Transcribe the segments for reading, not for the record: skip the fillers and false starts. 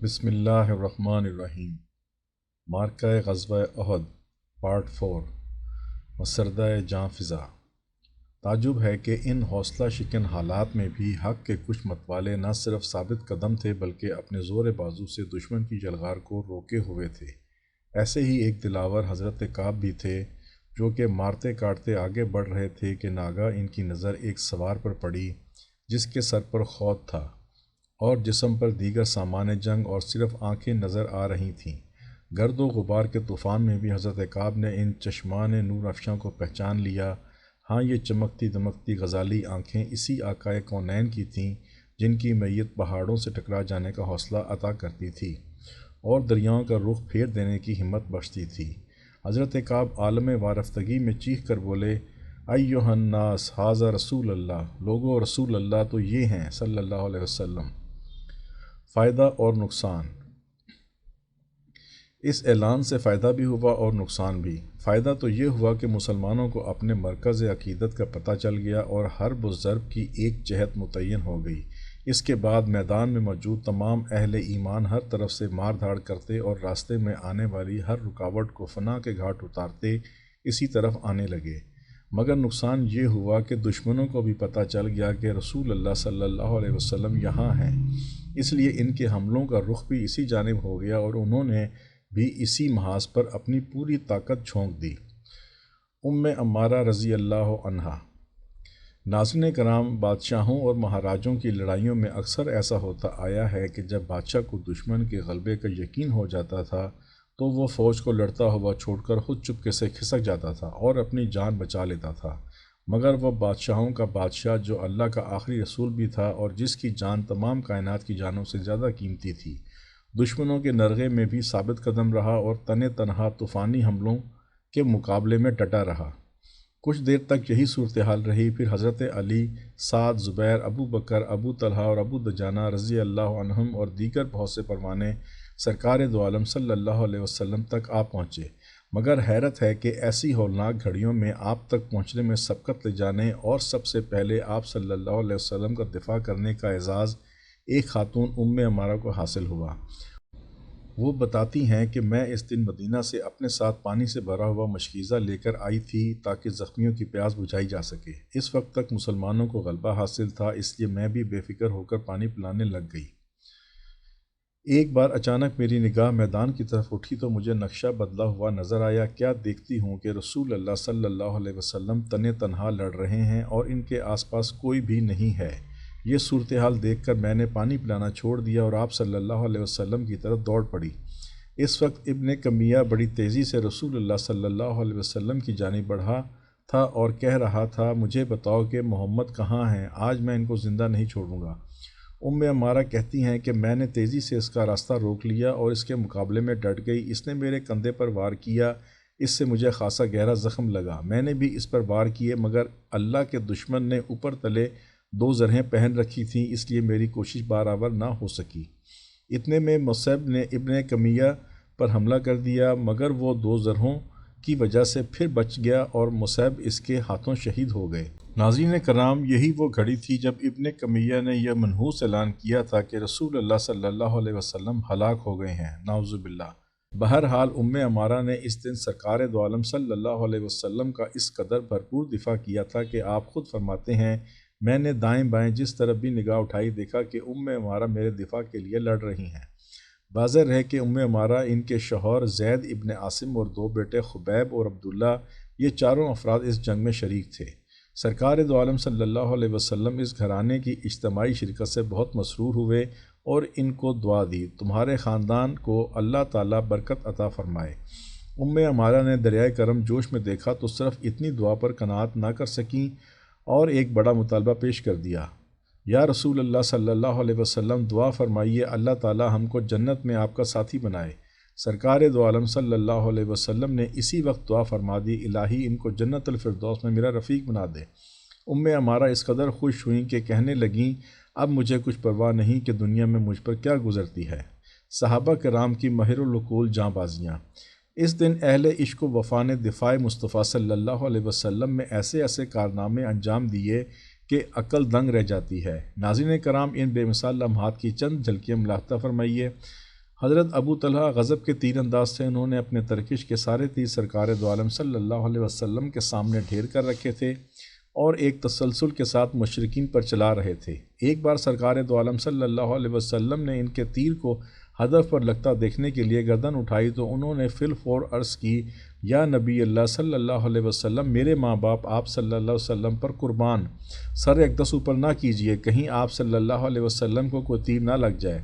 بسم اللہ الرحمن الرحیم۔ مارکہ غزوہ احد پارٹ 4 مسردہ جاں فضا۔ تعجب ہے کہ ان حوصلہ شکن حالات میں بھی حق کے کچھ متوالے نہ صرف ثابت قدم تھے بلکہ اپنے زور بازو سے دشمن کی جلغار کو روکے ہوئے تھے۔ ایسے ہی ایک دلاور حضرت کعب بھی تھے جو کہ مارتے کاٹتے آگے بڑھ رہے تھے کہ ناگاہ ان کی نظر ایک سوار پر پڑی جس کے سر پر خوط تھا اور جسم پر دیگر سامان جنگ اور صرف آنکھیں نظر آ رہی تھیں۔ گرد و غبار کے طوفان میں بھی حضرت کعب نے ان چشمان نور افشاں کو پہچان لیا۔ ہاں، یہ چمکتی دمکتی غزالی آنکھیں اسی آقائے کونین کی تھیں جن کی میت پہاڑوں سے ٹکرا جانے کا حوصلہ عطا کرتی تھی اور دریاؤں کا رخ پھیر دینے کی ہمت بخشتی تھی۔ حضرت کعب عالم وارفتگی میں چیخ کر بولے، ایھا الناس ھذا رسول اللہ، لوگو رسول اللہ تو یہ ہیں صلی اللہ علیہ وسلم۔ فائدہ اور نقصان۔ اس اعلان سے فائدہ بھی ہوا اور نقصان بھی۔ فائدہ تو یہ ہوا کہ مسلمانوں کو اپنے مرکز عقیدت کا پتہ چل گیا اور حرب و ضرب کی ایک جہت متعین ہو گئی۔ اس کے بعد میدان میں موجود تمام اہل ایمان ہر طرف سے مار دھاڑ کرتے اور راستے میں آنے والی ہر رکاوٹ کو فنا کے گھاٹ اتارتے اسی طرف آنے لگے۔ مگر نقصان یہ ہوا کہ دشمنوں کو بھی پتہ چل گیا کہ رسول اللہ صلی اللہ علیہ وسلم یہاں ہیں، اس لیے ان کے حملوں کا رخ بھی اسی جانب ہو گیا اور انہوں نے بھی اسی محاذ پر اپنی پوری طاقت جھونک دی۔ عمارہ رضی اللہ عنہا۔ ناظرین کرام، بادشاہوں اور مہاراجوں کی لڑائیوں میں اکثر ایسا ہوتا آیا ہے کہ جب بادشاہ کو دشمن کے غلبے کا یقین ہو جاتا تھا تو وہ فوج کو لڑتا ہوا چھوڑ کر خود چپکے سے کھسک جاتا تھا اور اپنی جان بچا لیتا تھا۔ مگر وہ بادشاہوں کا بادشاہ جو اللہ کا آخری رسول بھی تھا اور جس کی جان تمام کائنات کی جانوں سے زیادہ قیمتی تھی، دشمنوں کے نرغے میں بھی ثابت قدم رہا اور تن تنہا طوفانی حملوں کے مقابلے میں ڈٹا رہا۔ کچھ دیر تک یہی صورتحال رہی، پھر حضرت علی، سعد، زبیر، ابو بکر، ابو طلحہ اور ابو دجانہ رضی اللہ عنہم اور دیگر بہت سے پروانے سرکار دو عالم صلی اللہ علیہ وسلم تک آ پہنچے۔ مگر حیرت ہے کہ ایسی ہولناک گھڑیوں میں آپ تک پہنچنے میں سبقت لے جانے اور سب سے پہلے آپ صلی اللہ علیہ وسلم کا دفاع کرنے کا اعزاز ایک خاتون عمارہ کو حاصل ہوا۔ وہ بتاتی ہیں کہ میں اس دن مدینہ سے اپنے ساتھ پانی سے بھرا ہوا مشکیزہ لے کر آئی تھی تاکہ زخمیوں کی پیاس بجھائی جا سکے۔ اس وقت تک مسلمانوں کو غلبہ حاصل تھا، اس لیے میں بھی بے فکر ہو کر پانی پلانے لگ گئی۔ ایک بار اچانک میری نگاہ میدان کی طرف اٹھی تو مجھے نقشہ بدلا ہوا نظر آیا۔ کیا دیکھتی ہوں کہ رسول اللہ صلی اللہ علیہ وسلم تن تنہا لڑ رہے ہیں اور ان کے آس پاس کوئی بھی نہیں ہے۔ یہ صورتحال دیکھ کر میں نے پانی پلانا چھوڑ دیا اور آپ صلی اللہ علیہ وسلم کی طرف دوڑ پڑی۔ اس وقت ابن کمیہ بڑی تیزی سے رسول اللہ صلی اللہ علیہ وسلم کی جانب بڑھا تھا اور کہہ رہا تھا، مجھے بتاؤ کہ محمد کہاں ہیں، آج میں ان کو زندہ نہیں چھوڑوں گا۔ عمارہ کہتی ہیں کہ میں نے تیزی سے اس کا راستہ روک لیا اور اس کے مقابلے میں ڈٹ گئی۔ اس نے میرے کندھے پر وار کیا، اس سے مجھے خاصا گہرا زخم لگا۔ میں نے بھی اس پر وار کیے مگر اللہ کے دشمن نے اوپر تلے 2 زرہیں پہن رکھی تھیں، اس لیے میری کوشش برابر نہ ہو سکی۔ اتنے میں مصعب نے ابن کمیہ پر حملہ کر دیا مگر وہ 2 زرہوں کی وجہ سے پھر بچ گیا اور مصعب اس کے ہاتھوں شہید ہو گئے۔ ناظرین کرام، یہی وہ گھڑی تھی جب ابن کمیہ نے یہ منحوس اعلان کیا تھا کہ رسول اللہ صلی اللہ علیہ وسلم ہلاک ہو گئے ہیں، نعوذ باللہ۔ بہرحال عمارہ نے اس دن سرکار دو عالم صلی اللہ علیہ وسلم کا اس قدر بھرپور دفاع کیا تھا کہ آپ خود فرماتے ہیں، میں نے دائیں بائیں جس طرف بھی نگاہ اٹھائی دیکھا کہ عمارہ میرے دفاع کے لیے لڑ رہی ہیں۔ واضح رہے کہ عمارہ، ان کے شوہر زید ابن عاصم اور 2 بیٹے خبیب اور عبداللہ، یہ چاروں افراد اس جنگ میں شریک تھے۔ سرکار دو عالم صلی اللہ علیہ وسلم اس گھرانے کی اجتماعی شرکت سے بہت مسرور ہوئے اور ان کو دعا دی، تمہارے خاندان کو اللہ تعالیٰ برکت عطا فرمائے۔ عمارہ نے دریائے کرم جوش میں دیکھا تو صرف اتنی دعا پر قناعت نہ کر سکیں اور ایک بڑا مطالبہ پیش کر دیا، یا رسول اللہ صلی اللہ علیہ وسلم، دعا فرمائیے اللہ تعالیٰ ہم کو جنت میں آپ کا ساتھی بنائے۔ سرکار دو عالم صلی اللہ علیہ وسلم نے اسی وقت دعا فرما دی، الہی ان کو جنت الفردوس میں میرا رفیق بنا دے۔ عمارہ اس قدر خوش ہوئیں کہ کہنے لگیں، اب مجھے کچھ پرواہ نہیں کہ دنیا میں مجھ پر کیا گزرتی ہے۔ صحابہ کرام کی ماہر العقول جاں بازیاں۔ اس دن اہل عشق و وفا نے دفاع مصطفیٰ صلی اللہ علیہ وسلم میں ایسے ایسے کارنامے انجام دیے کہ عقل دنگ رہ جاتی ہے۔ ناظرین کرام، ان بے مثال لمحات کی چند جھلکیاں ملاحظہ فرمائیے۔ حضرت ابو طلحہ غضب کے تیر انداز سے انہوں نے اپنے ترکش کے سارے تیر سرکار دو عالم صلی اللہ علیہ وسلم کے سامنے ڈھیر کر رکھے تھے اور ایک تسلسل کے ساتھ مشرکین پر چلا رہے تھے۔ ایک بار سرکار دو عالم صلی اللہ علیہ وسلم نے ان کے تیر کو ہدف پر لگتا دیکھنے کے لیے گردن اٹھائی تو انہوں نے فی الفور عرض کی، یا نبی اللہ صلی اللہ علیہ وسلم، میرے ماں باپ آپ صلی اللہ علیہ وسلم پر قربان، سر اقدس اوپر نہ کیجیے، کہیں آپ صلی اللہ علیہ وسلم کو کوئی تیر نہ لگ جائے۔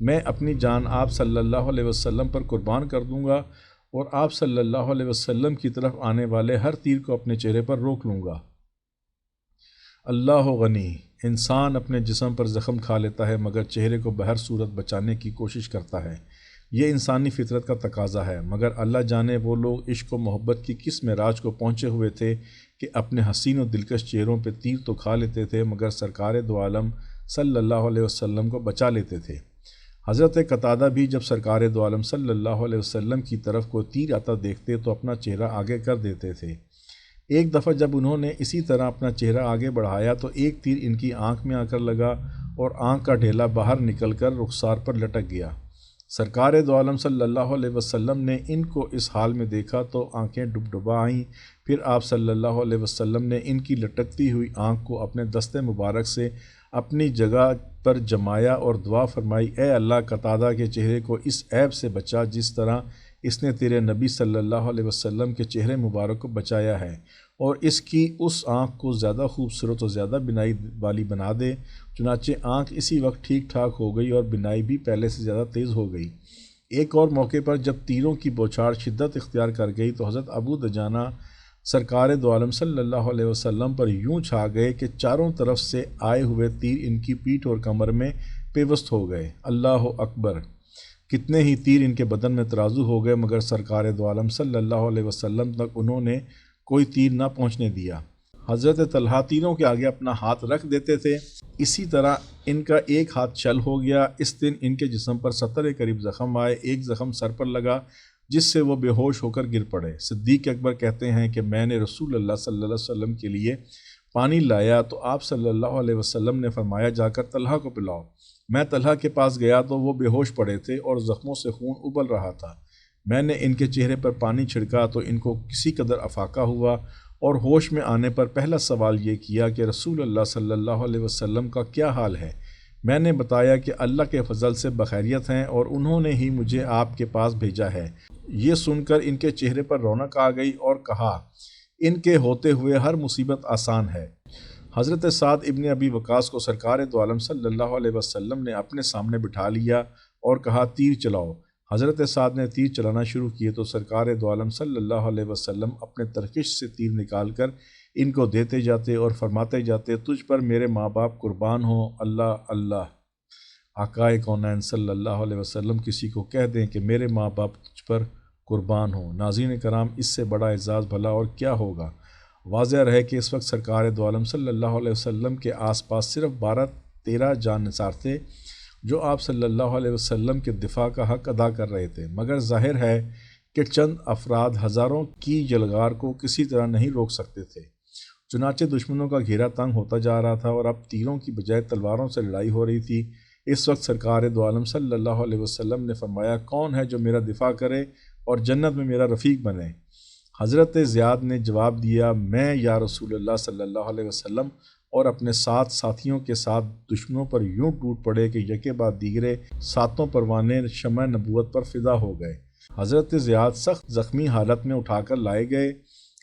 میں اپنی جان آپ صلی اللہ علیہ وسلم پر قربان کر دوں گا اور آپ صلی اللہ علیہ وسلم کی طرف آنے والے ہر تیر کو اپنے چہرے پر روک لوں گا۔ اللہ غنی، انسان اپنے جسم پر زخم کھا لیتا ہے مگر چہرے کو بہر صورت بچانے کی کوشش کرتا ہے، یہ انسانی فطرت کا تقاضا ہے۔ مگر اللہ جانے وہ لوگ عشق و محبت کی کس معراج کو پہنچے ہوئے تھے کہ اپنے حسین و دلکش چہروں پہ تیر تو کھا لیتے تھے مگر سرکار دو عالم صلی اللہ علیہ وسلم کو بچا لیتے تھے۔ حضرت قتادہ بھی جب سرکار دو عالم صلی اللہ علیہ وسلم کی طرف کوئی تیر آتا دیکھتے تو اپنا چہرہ آگے کر دیتے تھے۔ ایک دفعہ جب انہوں نے اسی طرح اپنا چہرہ آگے بڑھایا تو ایک تیر ان کی آنکھ میں آ کر لگا اور آنکھ کا ڈھیلا باہر نکل کر رخسار پر لٹک گیا۔ سرکار دو عالم صلی اللہ علیہ وسلم نے ان کو اس حال میں دیکھا تو آنکھیں ڈبڈبا آئیں، پھر آپ صلی اللہ علیہ وسلم نے ان کی لٹکتی ہوئی آنکھ کو اپنے دست مبارک سے اپنی جگہ پر جمایا اور دعا فرمائی، اے اللہ، قتادہ کے چہرے کو اس عیب سے بچا جس طرح اس نے تیرے نبی صلی اللہ علیہ وسلم کے چہرے مبارک کو بچایا ہے، اور اس کی اس آنکھ کو زیادہ خوبصورت اور زیادہ بینائی والی بنا دے۔ چنانچہ آنکھ اسی وقت ٹھیک ٹھاک ہو گئی اور بینائی بھی پہلے سے زیادہ تیز ہو گئی۔ ایک اور موقع پر جب تیروں کی بوچھاڑ شدت اختیار کر گئی تو حضرت ابو دجانہ سرکار دو عالم صلی اللہ علیہ وسلم پر یوں چھا گئے کہ چاروں طرف سے آئے ہوئے تیر ان کی پیٹھ اور کمر میں پیوست ہو گئے۔ اللہ اکبر! کتنے ہی تیر ان کے بدن میں ترازو ہو گئے مگر سرکار دو عالم صلی اللہ علیہ وسلم تک انہوں نے کوئی تیر نہ پہنچنے دیا۔ حضرت طلحہ تیروں کے آگے اپنا ہاتھ رکھ دیتے تھے، اسی طرح ان کا ایک ہاتھ چھل ہو گیا۔ اس دن ان کے جسم پر 70 کے قریب زخم آئے، ایک زخم سر پر لگا جس سے وہ بے ہوش ہو کر گر پڑے۔ صدیق اکبر کہتے ہیں کہ میں نے رسول اللہ صلی اللہ علیہ وسلم کے لیے پانی لایا تو آپ صلی اللہ علیہ وسلم نے فرمایا، جا کر طلحہ کو پلاؤ۔ میں طلحہ کے پاس گیا تو وہ بے ہوش پڑے تھے اور زخموں سے خون ابل رہا تھا۔ میں نے ان کے چہرے پر پانی چھڑکا تو ان کو کسی قدر افاقہ ہوا اور ہوش میں آنے پر پہلا سوال یہ کیا کہ رسول اللہ صلی اللہ علیہ وسلم کا کیا حال ہے؟ میں نے بتایا کہ اللہ کے فضل سے بخیریت ہیں اور انہوں نے ہی مجھے آپ کے پاس بھیجا ہے۔ یہ سن کر ان کے چہرے پر رونق آ گئی اور کہا، ان کے ہوتے ہوئے ہر مصیبت آسان ہے۔ حضرت سعد ابن ابی وقاص کو سرکار دو عالم صلی اللہ علیہ وسلم نے اپنے سامنے بٹھا لیا اور کہا، تیر چلاؤ۔ حضرت سعد نے تیر چلانا شروع کیے تو سرکار دو عالم صلی اللہ علیہ وسلم اپنے ترکش سے تیر نکال کر ان کو دیتے جاتے اور فرماتے جاتے، تجھ پر میرے ماں باپ قربان ہوں، اللہ اللہ۔ آقائے کونین صلی اللہ علیہ وسلم کسی کو کہہ دیں کہ میرے ماں باپ تجھ پر قربان ہوں، ناظرین کرام، اس سے بڑا اعزاز بھلا اور کیا ہوگا۔ واضح رہے کہ اس وقت سرکار دو عالم صلی اللہ علیہ وسلم کے آس پاس صرف 12-13 جان نثار تھے جو آپ صلی اللہ علیہ وسلم کے دفاع کا حق ادا کر رہے تھے، مگر ظاہر ہے کہ چند افراد ہزاروں کی یلغار کو کسی طرح نہیں روک سکتے تھے۔ چنانچہ دشمنوں کا گھیرا تنگ ہوتا جا رہا تھا اور اب تیروں کی بجائے تلواروں سے لڑائی ہو رہی تھی۔ اس وقت سرکار دو عالم صلی اللہ علیہ وسلم نے فرمایا، کون ہے جو میرا دفاع کرے اور جنت میں میرا رفیق بنے؟ حضرت زیاد نے جواب دیا، میں یا رسول اللہ صلی اللہ علیہ وسلم، اور اپنے 7 ساتھیوں کے ساتھ دشمنوں پر یوں ٹوٹ پڑے کہ یکے بعد دیگرے 7 پروانے شمع نبوت پر فدا ہو گئے۔ حضرت زیاد سخت زخمی حالت میں اٹھا کر لائے گئے۔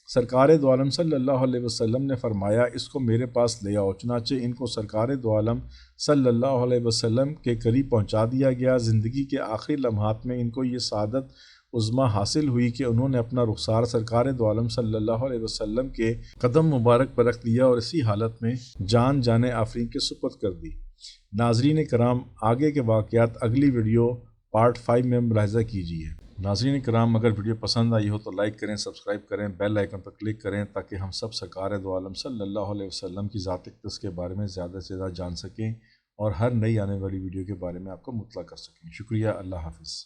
سرکار دو عالم صلی اللہ علیہ وسلم نے فرمایا، اس کو میرے پاس لے آؤ۔ چنانچہ ان کو سرکار دو عالم صلی اللہ علیہ وسلم کے قریب پہنچا دیا گیا۔ زندگی کے آخری لمحات میں ان کو یہ سعادت عظمیٰ حاصل ہوئی کہ انہوں نے اپنا رخسار سرکار دو عالم صلی اللہ علیہ وسلم کے قدم مبارک پر رکھ دیا اور اسی حالت میں جان آفرین کے سپرد کر دی۔ ناظرین کرام، آگے کے واقعات اگلی ویڈیو پارٹ 5 میں ملاحظہ کیجیے۔ ناظرین کرام، اگر ویڈیو پسند آئی ہو تو لائک کریں، سبسکرائب کریں، بیل آئیکن پر کلک کریں تاکہ ہم سب سرکار دو عالم صلی اللہ علیہ وسلم کی ذات اقدس کے بارے میں زیادہ سے زیادہ جان سکیں اور ہر نئی آنے والی ویڈیو کے بارے میں آپ کو مطلع کر سکیں۔ شکریہ، اللہ حافظ۔